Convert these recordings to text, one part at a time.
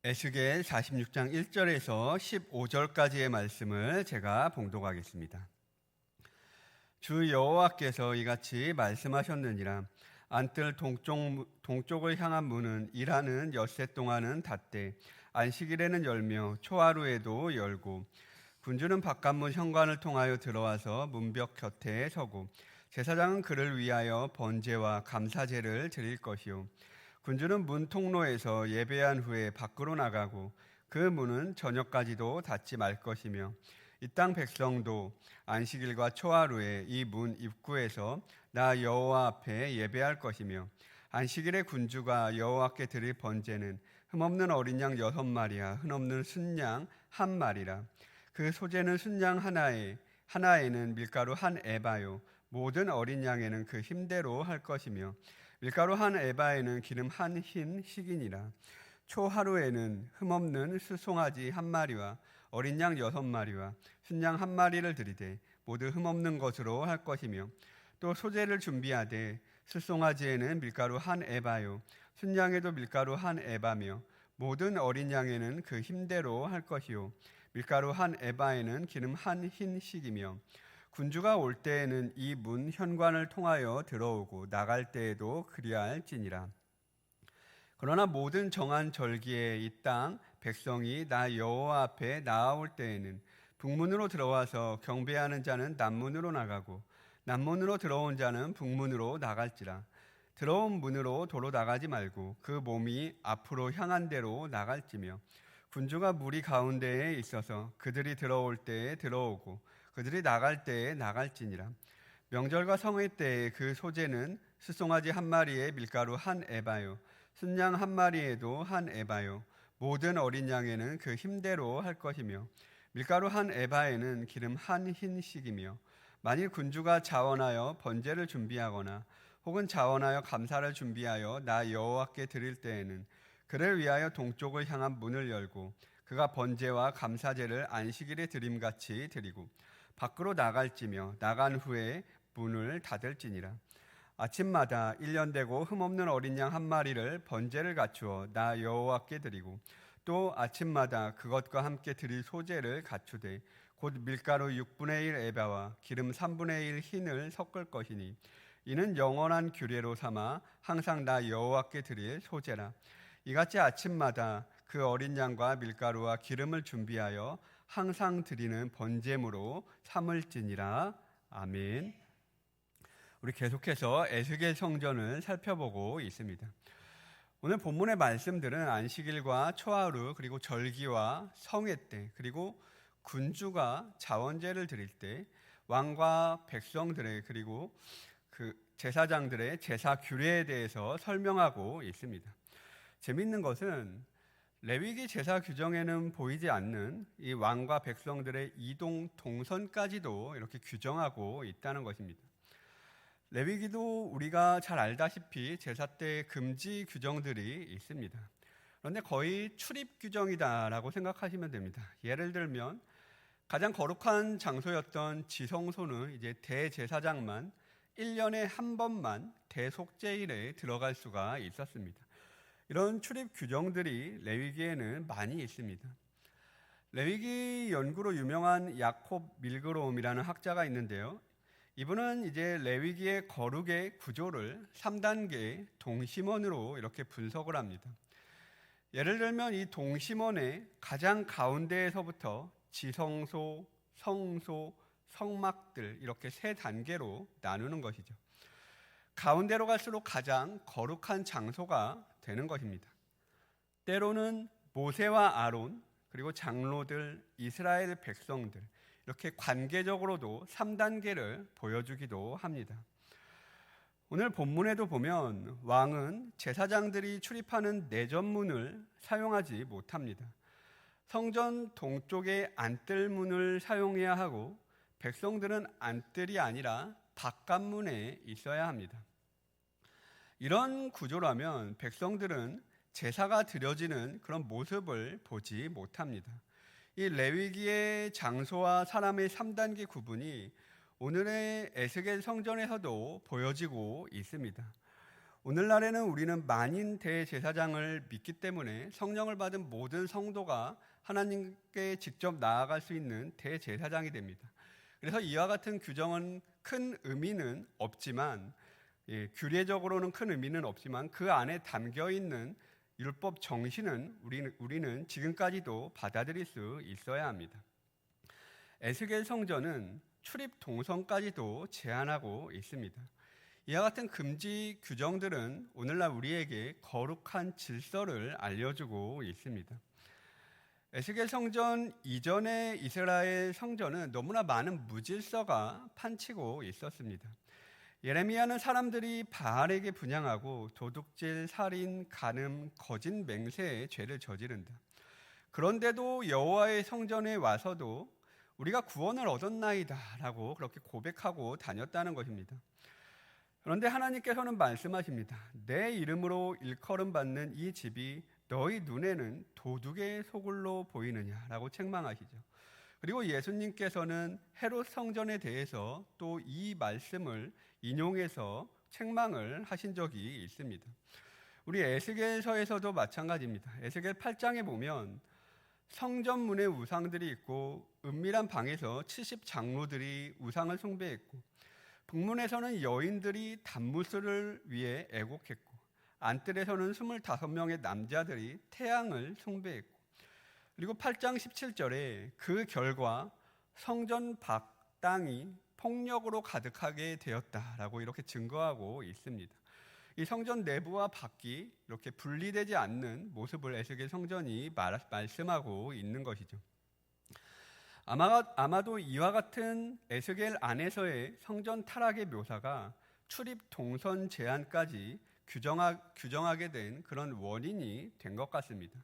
에스겔 46장 1절에서 15절까지의 말씀을 제가 봉독하겠습니다. 주 여호와께서 이같이 말씀하셨느니라. 안뜰 동쪽을 향한 문은 일하는 엿새 동안은 닫되 안식일에는 열며 초하루에도 열고, 군주는 바깥문 현관을 통하여 들어와서 문벽 곁에 서고 제사장은 그를 위하여 번제와 감사제를 드릴 것이요, 군주는 문 통로에서 예배한 후에 밖으로 나가고 그 문은 저녁까지도 닫지 말 것이며, 이 땅 백성도 안식일과 초하루에 이 문 입구에서 나 여호와 앞에 예배할 것이며, 안식일에 군주가 여호와께 드릴 번제는 흠없는 어린 양 6마리와 흠없는 순양 1마리라. 그 소재는 순양 하나에는 밀가루 1에바요, 모든 어린 양에는 그 힘대로 할 것이며, 밀가루 1에바에는 기름 1흰 식이니라. 초하루에는 흠없는 수송아지 1마리와 어린 양 6마리와 순양 1마리를 드리되 모두 흠없는 것으로 할 것이며, 또 소재를 준비하되 수송아지에는 밀가루 1에바요, 순양에도 밀가루 1에바며 모든 어린 양에는 그 힘대로 할 것이요, 밀가루 1에바에는 기름 1흰 식이며, 군주가 올 때에는 이 문 현관을 통하여 들어오고 나갈 때에도 그리할지니라. 그러나 모든 정한 절기에 이 땅 백성이 나 여호와 앞에 나아올 때에는 북문으로 들어와서 경배하는 자는 남문으로 나가고 남문으로 들어온 자는 북문으로 나갈지라. 들어온 문으로 도로 나가지 말고 그 몸이 앞으로 향한 대로 나갈지며, 군주가 무리 가운데에 있어서 그들이 들어올 때에 들어오고 그들이 나갈 때에 나갈지니라. 명절과 성회 때에 그 소재는 수송아지 1마리에 밀가루 1에바요, 순양 1마리에도 1에바요, 모든 어린 양에는 그 힘대로 할 것이며, 밀가루 1에바에는 기름 1흰 식이며, 만일 군주가 자원하여 번제를 준비하거나 혹은 자원하여 감사를 준비하여 나 여호와께 드릴 때에는 그를 위하여 동쪽을 향한 문을 열고 그가 번제와 감사제를 안식일에 드림같이 드리고 밖으로 나갈지며, 나간 후에 문을 닫을지니라. 아침마다 1년 되고 흠없는 어린 양 1마리를 번제를 갖추어 나 여호와께 드리고, 또 아침마다 그것과 함께 드릴 소제를 갖추되 곧 밀가루 6분의 1 에바와 기름 3분의 1 흰을 섞을 것이니, 이는 영원한 규례로 삼아 항상 나 여호와께 드릴 소제라. 이같이 아침마다 그 어린 양과 밀가루와 기름을 준비하여 항상 드리는 번제물로 삼을지니라. 아멘. 우리 계속해서 에스겔 성전을 살펴보고 있습니다. 오늘 본문의 말씀들은 안식일과 초하루, 그리고 절기와 성회 때, 그리고 군주가 자원제를 드릴 때 왕과 백성들의, 그리고 그 제사장들의 제사 규례에 대해서 설명하고 있습니다. 재미있는 것은 레위기 제사 규정에는 보이지 않는 이 왕과 백성들의 이동 동선까지도 이렇게 규정하고 있다는 것입니다. 레위기도 우리가 잘 알다시피 제사 때 금지 규정들이 있습니다. 그런데 거의 출입 규정이다라고 생각하시면 됩니다. 예를 들면 가장 거룩한 장소였던 지성소는 이제 대제사장만 1년에 한 번만 대속제일에 들어갈 수가 있었습니다. 이런 출입 규정들이 레위기에는 많이 있습니다. 레위기 연구로 유명한 야콥 밀그롬이라는 학자가 있는데요. 이분은 이제 레위기의 거룩의 구조를 3단계 동심원으로 이렇게 분석을 합니다. 예를 들면 이 동심원의 가장 가운데에서부터 지성소, 성소, 성막들 이렇게 3단계로 나누는 것이죠. 가운데로 갈수록 가장 거룩한 장소가 되는 것입니다. 때로는 모세와 아론, 그리고 장로들, 이스라엘 백성들 이렇게 관계적으로도 3단계를 보여주기도 합니다. 오늘 본문에도 보면 왕은 제사장들이 출입하는 내전문을 사용하지 못합니다. 성전 동쪽의 안뜰문을 사용해야 하고 백성들은 안뜰이 아니라 바깥문에 있어야 합니다. 이런 구조라면 백성들은 제사가 드려지는 그런 모습을 보지 못합니다. 이 레위기의 장소와 사람의 3단계 구분이 오늘의 에스겔 성전에서도 보여지고 있습니다. 오늘날에는 우리는 만인 대제사장을 믿기 때문에 성령을 받은 모든 성도가 하나님께 직접 나아갈 수 있는 대제사장이 됩니다. 그래서 이와 같은 규정은 큰 의미는 없지만, 규례적으로는 큰 의미는 없지만 그 안에 담겨 있는 율법 정신은 우리는 지금까지도 받아들일 수 있어야 합니다. 에스겔 성전은 출입 동선까지도 제한하고 있습니다. 이와 같은 금지 규정들은 오늘날 우리에게 거룩한 질서를 알려주고 있습니다. 에스겔 성전 이전의 이스라엘 성전은 너무나 많은 무질서가 판치고 있었습니다. 예레미야는 사람들이 바알에게 분향하고 도둑질, 살인, 간음, 거짓 맹세의 죄를 저지른다. 그런데도 여호와의 성전에 와서도 우리가 구원을 얻었나이다 라고 그렇게 고백하고 다녔다는 것입니다. 그런데 하나님께서는 말씀하십니다. 내 이름으로 일컬음 받는 이 집이 너희 눈에는 도둑의 소굴로 보이느냐라고 책망하시죠. 그리고 예수님께서는 헤롯 성전에 대해서 또 이 말씀을 인용해서 책망을 하신 적이 있습니다. 우리 에스겔서에서도 마찬가지입니다. 에스겔 8장에 보면 성전문에 우상들이 있고 은밀한 방에서 70장로들이 우상을 숭배했고, 북문에서는 여인들이 단무스를 위해 애곡했고, 안뜰에서는 25명의 남자들이 태양을 숭배했고, 그리고 8장 17절에 그 결과 성전 밖 땅이 폭력으로 가득하게 되었다라고 이렇게 증거하고 있습니다. 이 성전 내부와 밖이 이렇게 분리되지 않는 모습을 에스겔 성전이 말씀하고 있는 것이죠. 아마도 이와 같은 에스겔 안에서의 성전 타락의 묘사가 출입 동선 제한까지 규정하게 된 그런 원인이 된 것 같습니다.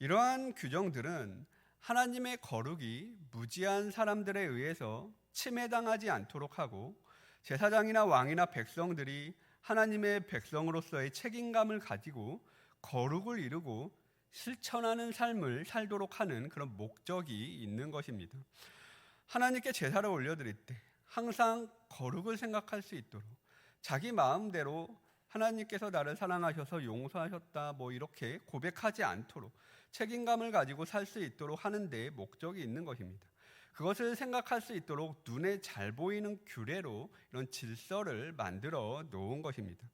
이러한 규정들은 하나님의 거룩이 무지한 사람들에 의해서 침해당하지 않도록 하고, 제사장이나 왕이나 백성들이 하나님의 백성으로서의 책임감을 가지고 거룩을 이루고 실천하는 삶을 살도록 하는 그런 목적이 있는 것입니다. 하나님께 제사를 올려드릴 때 항상 거룩을 생각할 수 있도록, 자기 마음대로 하나님께서 나를 사랑하셔서 용서하셨다 이렇게 고백하지 않도록 책임감을 가지고 살 수 있도록 하는 데 목적이 있는 것입니다. 그것을 생각할 수 있도록 눈에 잘 보이는 규례로 이런 질서를 만들어 놓은 것입니다.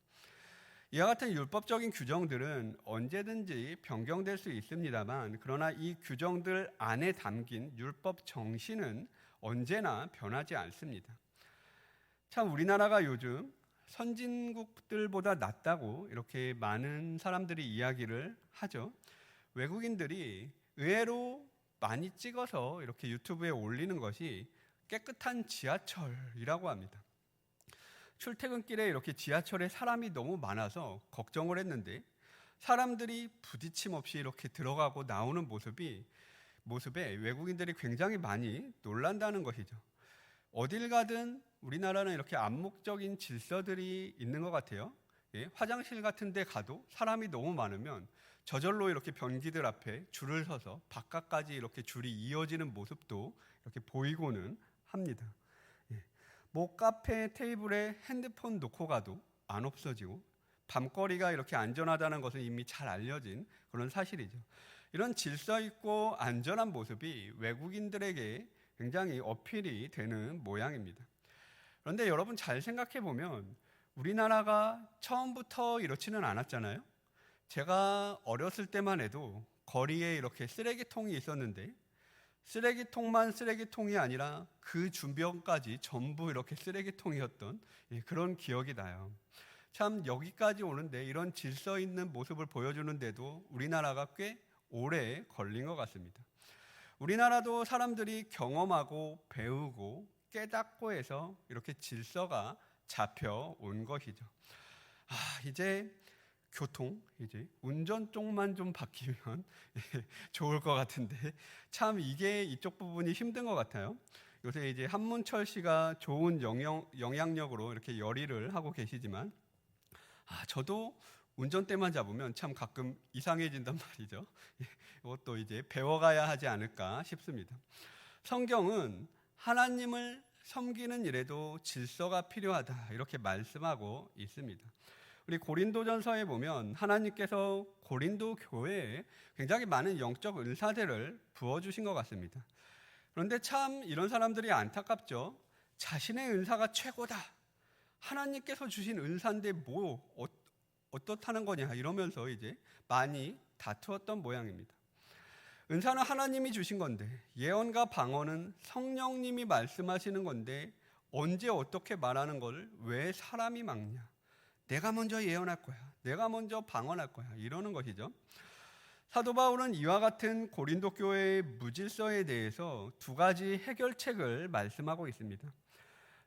이와 같은 율법적인 규정들은 언제든지 변경될 수 있습니다만, 그러나 이 규정들 안에 담긴 율법 정신은 언제나 변하지 않습니다. 참 우리나라가 요즘 선진국들보다 낫다고 이렇게 많은 사람들이 이야기를 하죠. 외국인들이 의외로 많이 찍어서 이렇게 유튜브에 올리는 것이 깨끗한 지하철이라고 합니다. 출퇴근길에 이렇게 지하철에 사람이 너무 많아서 걱정을 했는데, 사람들이 부딪힘 없이 이렇게 들어가고 나오는 모습에 외국인들이 굉장히 많이 놀란다는 것이죠. 어딜 가든 우리나라는 이렇게 암묵적인 질서들이 있는 것 같아요. 화장실 같은 데 가도 사람이 너무 많으면 저절로 이렇게 변기들 앞에 줄을 서서 바깥까지 이렇게 줄이 이어지는 모습도 이렇게 보이고는 합니다. 카페 테이블에 핸드폰 놓고 가도 안 없어지고, 밤거리가 이렇게 안전하다는 것은 이미 잘 알려진 그런 사실이죠. 이런 질서 있고 안전한 모습이 외국인들에게 굉장히 어필이 되는 모양입니다. 그런데 여러분 잘 생각해 보면 우리나라가 처음부터 이렇지는 않았잖아요. 제가 어렸을 때만 해도 거리에 이렇게 쓰레기통이 있었는데, 쓰레기통만 쓰레기통이 아니라 그 주변까지 전부 이렇게 쓰레기통이었던 그런 기억이 나요. 참 여기까지 오는데 이런 질서 있는 모습을 보여주는데도 우리나라가 꽤 오래 걸린 것 같습니다. 우리나라도 사람들이 경험하고 배우고 깨닫고 해서 이렇게 질서가 잡혀온 것이죠. 이제 운전 쪽만 좀 바뀌면 좋을 것 같은데, 참 이게 이쪽 부분이 힘든 것 같아요. 요새 이제 한문철 씨가 좋은 영향력으로 이렇게 열의를 하고 계시지만, 저도 운전대만 잡으면 참 가끔 이상해진단 말이죠. 이것도 이제 배워가야 하지 않을까 싶습니다. 성경은 하나님을 섬기는 일에도 질서가 필요하다 이렇게 말씀하고 있습니다. 우리 고린도전서에 보면 하나님께서 고린도 교회에 굉장히 많은 영적 은사들을 부어주신 것 같습니다. 그런데 참 이런 사람들이 안타깝죠. 자신의 은사가 최고다. 하나님께서 주신 은사인데 어떻다는 거냐 이러면서 이제 많이 다투었던 모양입니다. 은사는 하나님이 주신 건데, 예언과 방언은 성령님이 말씀하시는 건데 언제 어떻게 말하는 걸 왜 사람이 막냐? 내가 먼저 예언할 거야. 내가 먼저 방언할 거야. 이러는 것이죠. 사도 바울은 이와 같은 고린도 교회의 무질서에 대해서 두 가지 해결책을 말씀하고 있습니다.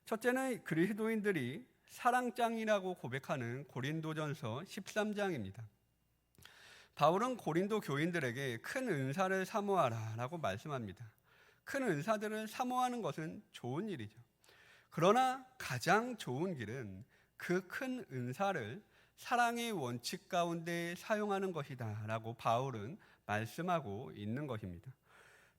첫째는 그리스도인들이 사랑장이라고 고백하는 고린도전서 13장입니다. 바울은 고린도 교인들에게 큰 은사를 사모하라 라고 말씀합니다. 큰 은사들을 사모하는 것은 좋은 일이죠. 그러나 가장 좋은 길은 그 큰 은사를 사랑의 원칙 가운데 사용하는 것이다 라고 바울은 말씀하고 있는 것입니다.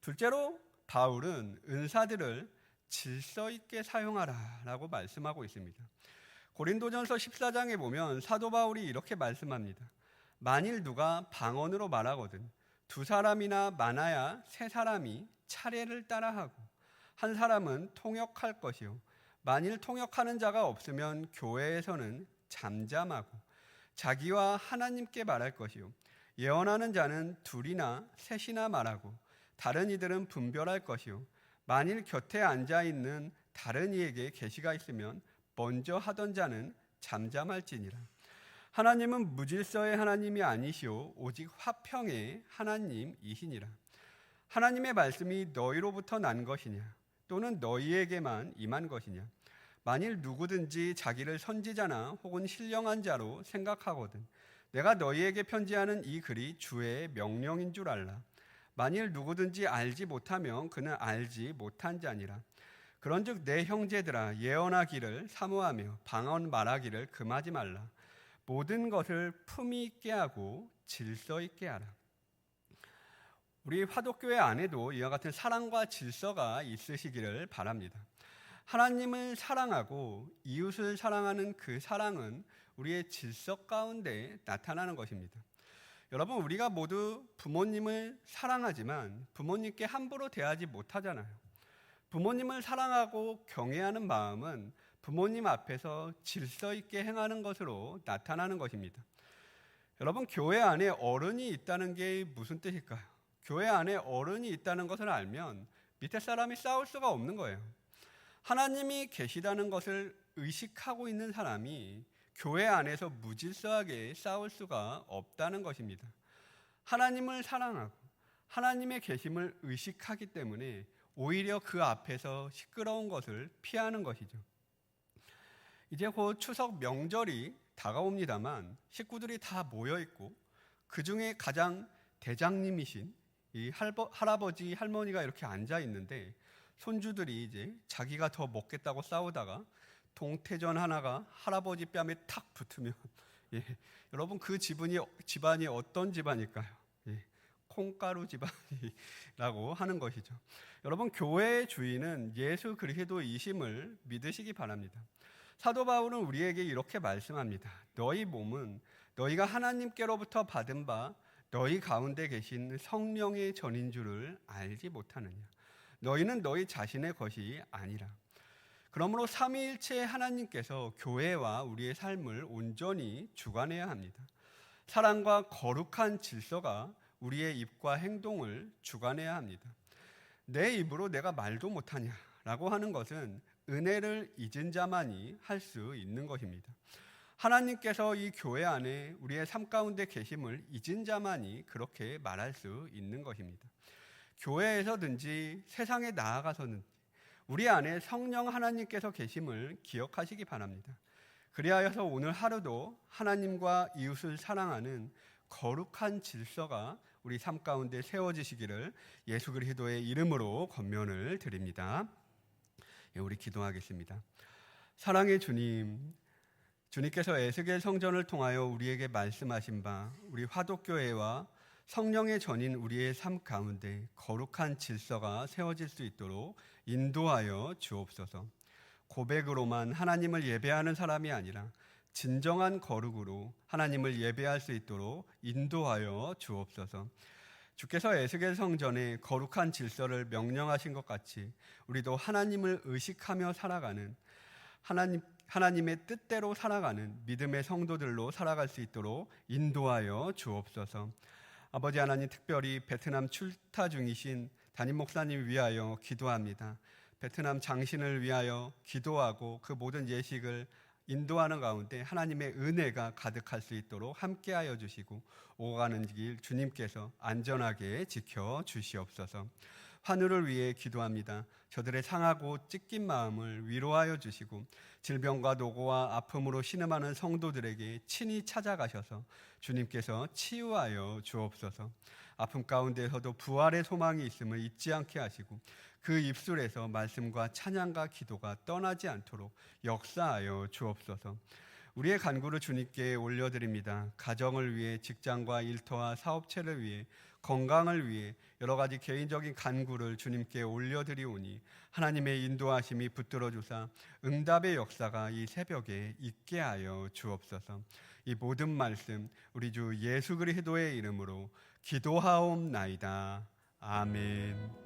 둘째로 바울은 은사들을 질서 있게 사용하라 라고 말씀하고 있습니다. 고린도전서 14장에 보면 사도 바울이 이렇게 말씀합니다. 만일 누가 방언으로 말하거든 두 사람이나 많아야 세 사람이 차례를 따라하고 한 사람은 통역할 것이요 만일 통역하는 자가 없으면 교회에서는 잠잠하고 자기와 하나님께 말할 것이요 예언하는 자는 둘이나 셋이나 말하고 다른 이들은 분별할 것이요 만일 곁에 앉아 있는 다른 이에게 계시가 있으면 먼저 하던 자는 잠잠할지니라. 하나님은 무질서의 하나님이 아니시오 오직 화평의 하나님이시니라. 하나님의 말씀이 너희로부터 난 것이냐 또는 너희에게만 임한 것이냐. 만일 누구든지 자기를 선지자나 혹은 신령한 자로 생각하거든 내가 너희에게 편지하는 이 글이 주의 명령인 줄 알라. 만일 누구든지 알지 못하면 그는 알지 못한 자니라. 그런즉 내 형제들아 예언하기를 사모하며 방언 말하기를 금하지 말라. 모든 것을 품위 있게 하고 질서 있게 하라. 우리 화독교회 안에도 이와 같은 사랑과 질서가 있으시기를 바랍니다. 하나님을 사랑하고 이웃을 사랑하는 그 사랑은 우리의 질서 가운데 나타나는 것입니다. 여러분, 우리가 모두 부모님을 사랑하지만 부모님께 함부로 대하지 못하잖아요. 부모님을 사랑하고 경외하는 마음은 부모님 앞에서 질서 있게 행하는 것으로 나타나는 것입니다. 여러분, 교회 안에 어른이 있다는 게 무슨 뜻일까요? 교회 안에 어른이 있다는 것을 알면 밑에 사람이 싸울 수가 없는 거예요. 하나님이 계시다는 것을 의식하고 있는 사람이 교회 안에서 무질서하게 싸울 수가 없다는 것입니다. 하나님을 사랑하고 하나님의 계심을 의식하기 때문에 오히려 그 앞에서 시끄러운 것을 피하는 것이죠. 이제 곧 추석 명절이 다가옵니다만 식구들이 다 모여있고 그 중에 가장 대장님이신 이 할아버지, 할머니가 이렇게 앉아있는데 손주들이 이제 자기가 더 먹겠다고 싸우다가 동태전 하나가 할아버지 뺨에 탁 붙으면 여러분 그 집안이 어떤 집안일까요? 콩가루 집안이라고 하는 것이죠. 여러분 교회의 주인은 예수 그리스도이심을 믿으시기 바랍니다. 사도 바울은 우리에게 이렇게 말씀합니다. 너희 몸은 너희가 하나님께로부터 받은 바 너희 가운데 계신 성령의 전인 줄을 알지 못하느냐. 너희는 너희 자신의 것이 아니라. 그러므로 삼위일체 하나님께서 교회와 우리의 삶을 온전히 주관해야 합니다. 사랑과 거룩한 질서가 우리의 입과 행동을 주관해야 합니다. 내 입으로 내가 말도 못하냐라고 하는 것은 은혜를 잊은 자만이 할 수 있는 것입니다. 하나님께서 이 교회 안에 우리의 삶 가운데 계심을 잊은 자만이 그렇게 말할 수 있는 것입니다. 교회에서든지 세상에 나아가서는 우리 안에 성령 하나님께서 계심을 기억하시기 바랍니다. 그리하여서 오늘 하루도 하나님과 이웃을 사랑하는 거룩한 질서가 우리 삶 가운데 세워지시기를 예수 그리스도의 이름으로 권면을 드립니다. 우리 기도하겠습니다. 사랑의 주님, 주님께서 에스겔 성전을 통하여 우리에게 말씀하신 바 우리 화독교회와 성령의 전인 우리의 삶 가운데 거룩한 질서가 세워질 수 있도록 인도하여 주옵소서. 고백으로만 하나님을 예배하는 사람이 아니라 진정한 거룩으로 하나님을 예배할 수 있도록 인도하여 주옵소서. 주께서 에스겔 성전에 거룩한 질서를 명령하신 것 같이 우리도 하나님을 의식하며 살아가는 하나님의 뜻대로 살아가는 믿음의 성도들로 살아갈 수 있도록 인도하여 주옵소서. 아버지 하나님, 특별히 베트남 출타 중이신 담임 목사님 위하여 기도합니다. 베트남 장신을 위하여 기도하고 그 모든 예식을 인도하는 가운데 하나님의 은혜가 가득할 수 있도록 함께하여 주시고 오가는 길 주님께서 안전하게 지켜 주시옵소서. 환우를 위해 기도합니다. 저들의 상하고 찢긴 마음을 위로하여 주시고 질병과 노고와 아픔으로 신음하는 성도들에게 친히 찾아가셔서 주님께서 치유하여 주옵소서. 아픔 가운데서도 부활의 소망이 있음을 잊지 않게 하시고 그 입술에서 말씀과 찬양과 기도가 떠나지 않도록 역사하여 주옵소서. 우리의 간구를 주님께 올려드립니다. 가정을 위해, 직장과 일터와 사업체를 위해, 건강을 위해 여러 가지 개인적인 간구를 주님께 올려드리오니 하나님의 인도하심이 붙들어 주사 응답의 역사가 이 새벽에 있게 하여 주옵소서. 이 모든 말씀 우리 주 예수 그리스도의 이름으로 기도하옵나이다. 아멘.